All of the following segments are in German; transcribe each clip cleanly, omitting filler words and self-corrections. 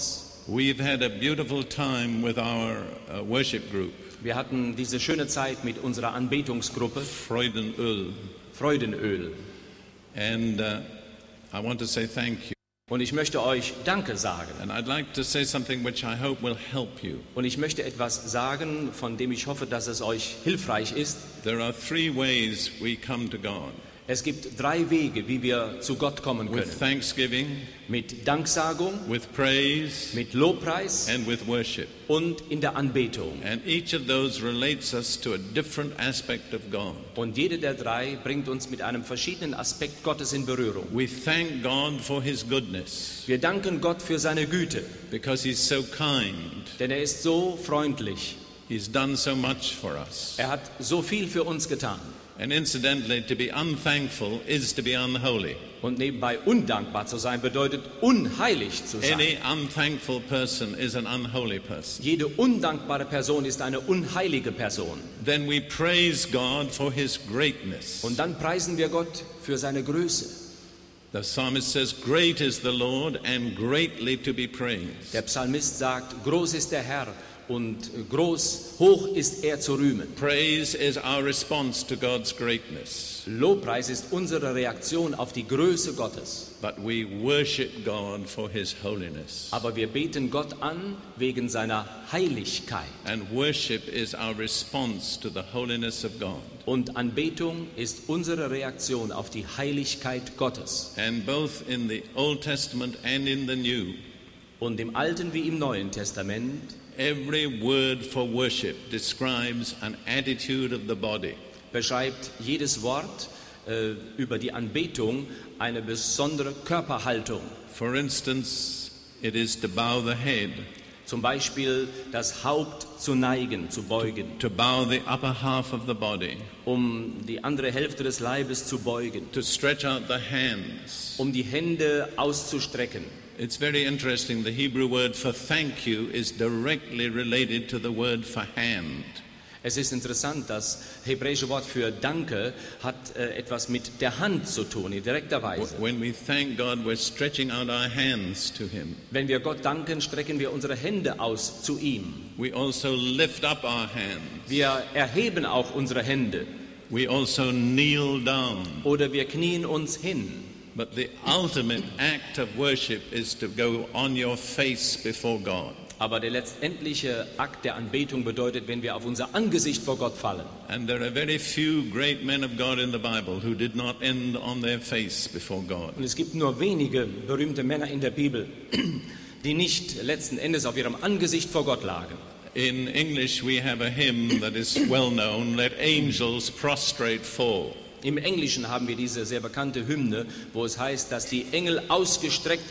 Gottes. We've had a beautiful time with our worship group. Wir hatten diese schöne Zeit mit unserer Anbetungsgruppe Freudenöl. Freudenöl. And I want to say thank you. Und ich möchte euch Danke sagen. And I'd like to say something which I hope will help you. Und ich möchte etwas sagen, von dem ich hoffe, dass es euch hilfreich ist. There are 3 ways we come to God. Es gibt 3 Wege, wie wir zu Gott kommen können. With thanksgiving, Mit Danksagung, with praise, mit Lobpreis and with worship. und in der Anbetung. And each of those relates us to a different aspect of God. Und jede der 3 bringt uns mit einem verschiedenen Aspekt Gottes in Berührung. We thank God for His goodness, Wir danken Gott für seine Güte, because He's so kind. denn er ist so freundlich. He's done so much for us. Er hat so viel für uns getan. And incidentally, to be unthankful is to be unholy. Und nebenbei undankbar zu sein bedeutet unheilig zu sein. Any unthankful person is an unholy person. Jede undankbare Person ist eine unheilige Person. Then we praise God for His greatness. Und dann preisen wir Gott für seine Größe. The psalmist says, "Great is the Lord and greatly to be praised." Der Psalmist sagt, groß ist der Herr und hoch ist er zu rühmen. Praise is our response to God's greatness. Lobpreis ist unsere Reaktion auf die Größe Gottes. But we worship God for His holiness. Aber wir beten Gott an wegen seiner Heiligkeit. And worship is our response to the holiness of God. Und Anbetung ist unsere Reaktion auf die Heiligkeit Gottes. And both in the Old Testament and in the New, Und im Alten wie im Neuen Testament every word for worship describes an attitude of the body. beschreibt jedes Wort über die Anbetung eine besondere Körperhaltung. For instance, it is to bow the head, Zum Beispiel das Haupt zu neigen, zu beugen, to bow the upper half of the body, die andere Hälfte des Leibes zu beugen, to stretch out the hands. die Hände auszustrecken. It's very interesting. The Hebrew word for thank you is directly related to the word for hand. Es ist interessant, das hebräische Wort für Danke hat etwas mit der Hand zu tun, in direkter Weise. When we thank God, we're stretching out our hands to Him. Wenn wir Gott danken, strecken wir unsere Hände aus zu ihm. We also lift up our hands. Wir erheben auch unsere Hände We also kneel down. oder wir knien uns hin. But the ultimate act of worship is to go on your face before God. Aber der letztendliche Akt der Anbetung bedeutet, wenn wir auf unser Angesicht vor Gott fallen. And there are very few great men of God in the Bible who did not end on their face before God. Und es gibt nur wenige berühmte Männer in der Bibel, die nicht letzten Endes auf ihrem Angesicht vor Gott lagen. In English we have a hymn that is well known, "Let angels prostrate fall." Im Englischen haben wir diese sehr bekannte Hymne, wo es heißt, dass die Engel ausgestreckt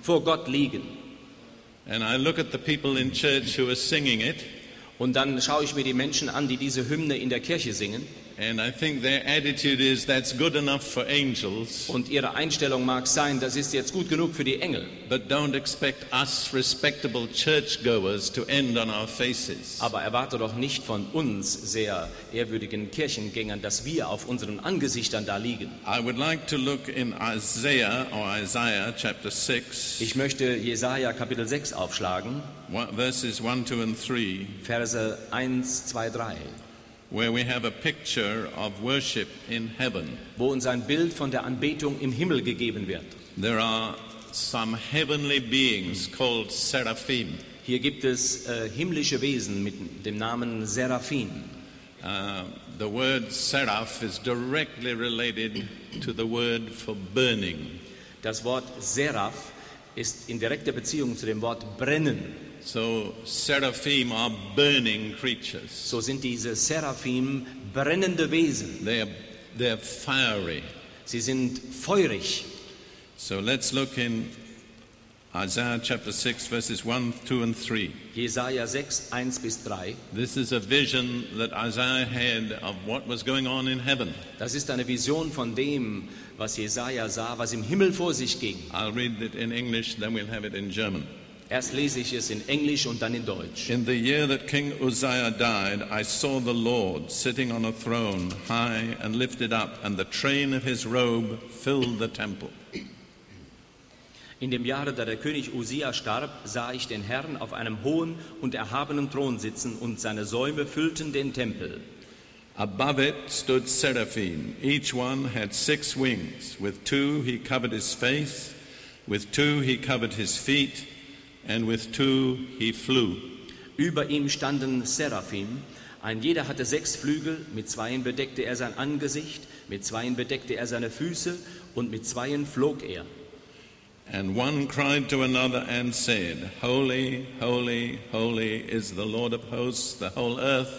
vor Gott liegen. And I look at the people in church who are singing it, Und dann schaue ich mir die Menschen an, die diese Hymne in der Kirche singen. and I think their attitude is that's good enough for angels, Und ihre Einstellung mag sein, das ist jetzt gut genug für die Engel. but don't expect us respectable churchgoers to end on our faces. Aber erwarte doch nicht von uns sehr ehrwürdigen Kirchengängern, dass wir auf unseren Angesichtern da liegen. I would like to look in Isaiah chapter 6, Ich möchte Jesaja Kapitel 6 aufschlagen, verses 1, 2 and 3, Verse 1, 2, 3, where we have a picture of worship in heaven. wo uns ein Bild von der Anbetung im Himmel gegeben wird. There are some heavenly beings called seraphim. Hier gibt es himmlische Wesen mit dem Namen Seraphim. The word seraph is directly related to the word for burning. Das Wort Seraph ist in direkter Beziehung zu dem Wort brennen. So seraphim are burning creatures. So sind diese Seraphim brennende Wesen. They're fiery. Sie sind feurig. So let's look in Isaiah chapter 6 verses 1, 2 and 3. Jesaja 6, 1 bis 3. This is a vision that Isaiah had of what was going on in heaven. Das ist eine Vision von dem, was Jesaja sah, was im Himmel vor sich ging. I'll read it in English, then we'll have it in German. Erst lese ich es in Englisch und dann in Deutsch. In the year that King Uzziah died, I saw the Lord sitting on a throne, high and lifted up, and the train of his robe filled the temple. In dem Jahre, da der König Usia starb, sah ich den Herrn auf einem hohen und erhabenen Thron sitzen, und seine Säume füllten den Tempel. Above it stood seraphim. Each one had 6 wings. With 2 he covered his face, with 2 he covered his feet, and with 2 he flew. Über ihm standen Seraphim. Ein jeder hatte 6 Flügel, mit 2 bedeckte er sein Angesicht, mit 2 bedeckte er seine Füße, und mit 2 flog er. And one cried to another and said, Holy, holy, holy is the Lord of hosts, the whole earth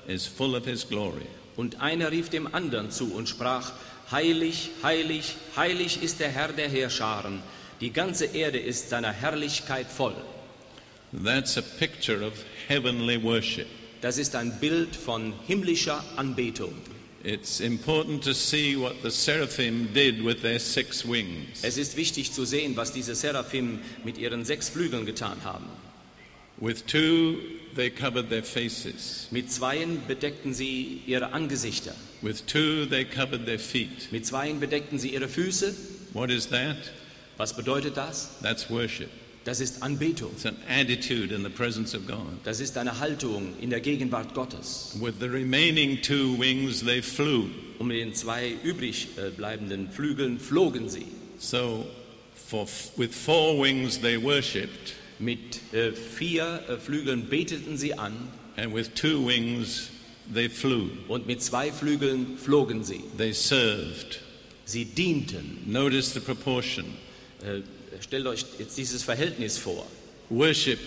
is full of his glory. Und einer rief dem anderen zu und sprach, Heilig, heilig, heilig ist der Herr der Heerscharen, die ganze Erde ist seiner Herrlichkeit voll. That's a picture of heavenly worship. Das ist ein Bild von himmlischer Anbetung. It's important to see what the seraphim did with their 6 wings. Es ist wichtig zu sehen, was diese Seraphim mit ihren 6 Flügeln getan haben. With 2 they covered their faces. Mit 2 bedeckten sie ihre Angesichter. With 2 they covered their feet. Mit 2 bedeckten sie ihre Füße. What is that? Was bedeutet das? That's worship. Das ist Anbetung. It's an attitude in the presence of God. Das ist eine Haltung in der Gegenwart Gottes. With the remaining 2 wings they flew. Um den 2 übrig bleibenden Flügeln flogen sie. So with 4 wings they worshipped. Mit 4 Flügeln beteten sie an. And with 2 wings they flew. Und mit 2 Flügeln flogen sie. They served. Sie dienten. Notice the proportion. Stellt euch jetzt dieses Verhältnis vor. Worship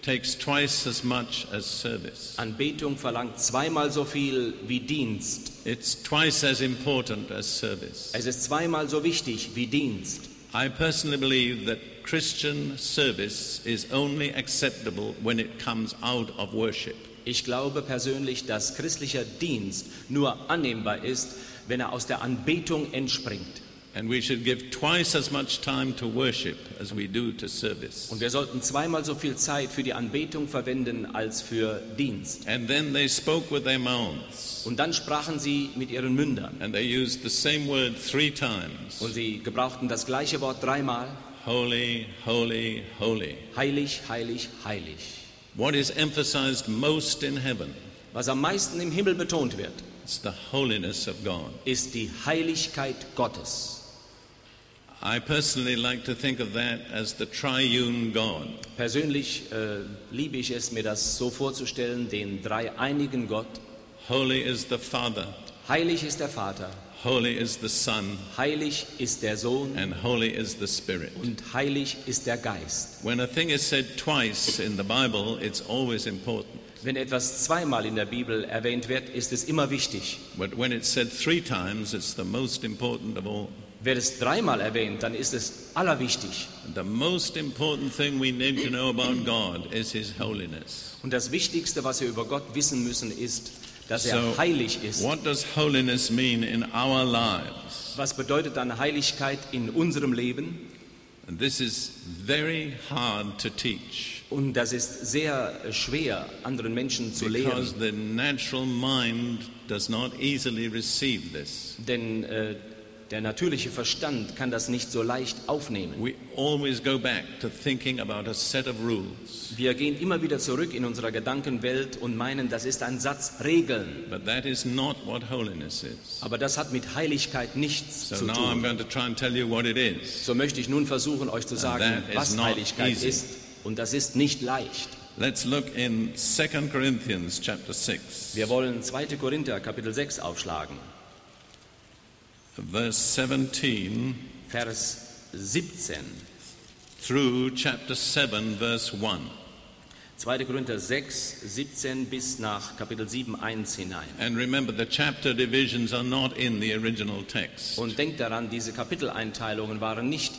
takes twice as much as service. Anbetung verlangt 2-mal so viel wie Dienst. It's twice as important as service. Es ist 2-mal so wichtig wie Dienst. I personally believe that Christian service is only acceptable when it comes out of worship. Ich glaube persönlich, dass christlicher Dienst nur annehmbar ist, wenn er aus der Anbetung entspringt. And we should give twice as much time to worship as we do to service. Und wir sollten 2-mal so viel Zeit für die Anbetung verwenden als für Dienst. And then they spoke with their mouths. Und dann sprachen sie mit ihren Mündern. And they used the same word 3 times. Und sie gebrauchten das gleiche Wort 3-mal. Holy, holy, holy. Heilig, heilig, heilig. What is emphasized most in heaven? Was am meisten im Himmel betont wird, It's the holiness of God. ist die Heiligkeit Gottes. I personally like to think of that as the triune God. Persönlich liebe ich es, mir das so vorzustellen, den dreieinigen Gott. Holy is the Father, Heilig ist der Vater, holy is the Son, heilig ist der Sohn and holy is the Spirit. und heilig ist der Geist. When a thing is said twice in the Bible, it's always important. Wenn etwas 2-mal in der Bibel erwähnt wird, ist es immer wichtig. But when it's said 3 times, it's the most important of all. Wird es 3-mal erwähnt, dann ist es allerwichtig. The most important thing we need to know about God is His holiness. Und das Wichtigste, was wir über Gott wissen müssen, ist, dass er heilig ist. What does holiness mean in our lives? Was bedeutet dann Heiligkeit in unserem Leben? And this is very hard to teach. Und das ist sehr schwer, anderen Menschen zu lehren. Because the natural mind does not easily receive this. Denn der natürliche Verstand kann das nicht so leicht aufnehmen. We always go back to thinking about a set of rules. Wir gehen immer wieder zurück in unserer Gedankenwelt und meinen, das ist ein Satz Regeln. But that is not what holiness is. Aber das hat mit Heiligkeit nichts So zu now I'm tun. going to try and tell you what it is. So möchte ich nun versuchen, euch zu sagen, that is was not Heiligkeit easy. ist. Und das ist nicht leicht. Let's look in 2 Corinthians chapter 6. Wir wollen 2. Korinther Kapitel 6 aufschlagen. Verse 17 Vers 17. through chapter 7 verse 1. 2. Korinther 6, 17 bis nach Kapitel 7, 1 hinein. And remember, the chapter divisions are not in the original text. Und denkt daran, diese Kapiteleinteilungen waren nicht